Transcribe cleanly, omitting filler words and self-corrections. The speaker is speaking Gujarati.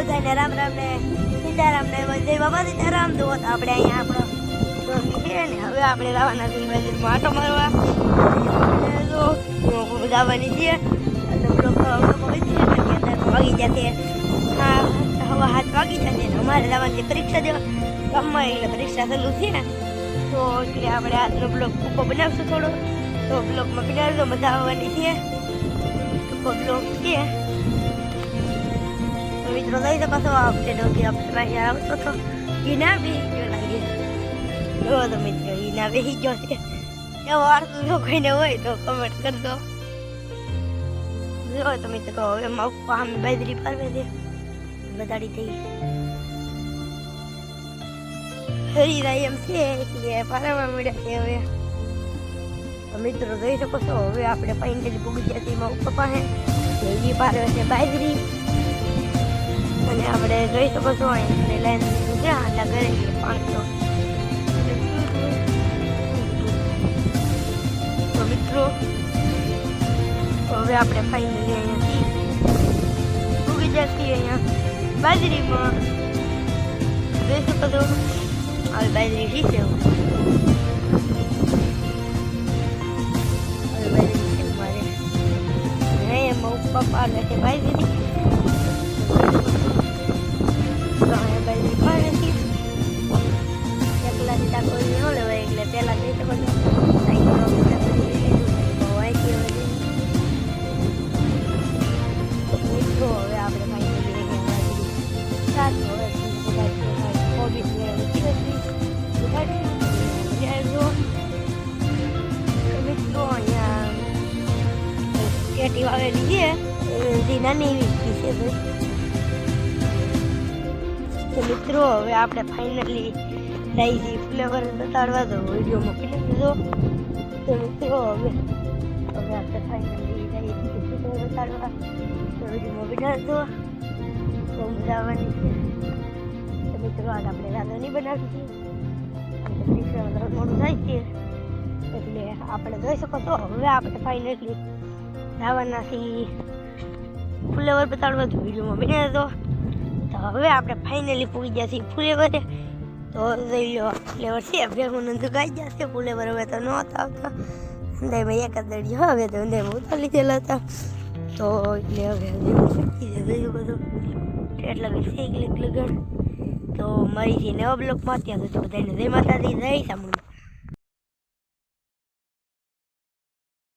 બધાને રામ રામ ને સીતારામ ને જય બાબા સીતારામ. તો આપણે અહીંયા આપણો છે ને હવે આપણે લાવવાના છીએ મંદિરમાં આટો મારવા. જવાની છે વાગી જશે. હા, હવા 7 વાગી જશે. અમારે જવાની પરીક્ષા દેવા ગામમાં, એટલે પરીક્ષા ચાલુ છે. તો એટલે આપણે આજનો બ્લોગ ટૂંકો બનાવશું થોડો. તો બ્લોગમાં બનાવજો, મજા આવવાની છે. ટૂંકો બ્લોગ છે. તો મિત્રો લઈ શકો છો. આપણે ડોકી આપણે આવતો હતો એ ના બેસી ગયો લાગે. જો તો મિત્રો એ ના બેસી ગયો છે. એવો અર્થ જો કોઈને હોય તો કમેન્ટ કરજો. જો તો મિત્રો હવે પપ્પા અમે બાજરી પારવે છે. બધાડી થઈ હરીરાય એમ છે એટલે પારવા મળ્યા છે. હવે મિત્રો જોઈ શકો છો. હવે આપણે ફાઇનલી પૂગી ગયા છીએ એમાં પપ્પા પાસે એ પારવે છે બાજરી. અને આપણે જોઈ શકો છો અહીંયા લાઈન છે આટલા ઘરે 500. તો મિત્રો હવે આપણે ફાઇનલી અહીંયાથી પૂગી ગયા છીએ અહીંયા બાજરીમાં. જોઈ શકો છો હવે બાજરી શીશે. હવે બાજરી છે મારે એમાં પપ્પા પાડે છે બાજરી. કોઈ ન લેવાય એટલે પેલા જઈ શકો છો. મિત્રો હવે આપણે ફાઇનલી મિત્રો અહીંયા કેટી વાવેલી છે નાની એવી છે. તો મિત્રો હવે આપણે ફાઇનલી લઈ ફ્લેવર બતાડવા દો વિડીયોમાં પીને દીધો. તો મિત્રો હવે આપણે ફાઇનલી લઈ ફ્લેવર બતાડવા તો વિડીયોમાં બનાવજો. તો મજા આવવાની છે. તો મિત્રો આજ આપણે રાંધો નહીં બનાવી છીએ. પરીક્ષામાં મોડું થાય છે એટલે આપણે જોઈ શકો છો. હવે આપણે ફાઇનલી જવાના છીએ ફ્લેવર બતાડવા તો વિડીયોમાં બનાવજો. તો હવે આપણે ફાઇનલી પૂરી ગયા છીએ ફ્લેવરે. તો લઈ લો ફ્લેવર છે. ભેગું નંદુ ગાઈ જશે ફ્લેવર. હવે તો નહોતા આવતા અંદાજમાં એક જ દડી હવે તો અંદાજમાં ઉતારી લીધેલા હતા. તો એટલે હવે શીખી જશે બધું એટલા બી શીખ લગન. તો મારી છે નવા બ્લોકમાં ત્યાં સુધી બધાને જય માતાજી, જય ચામુંડા.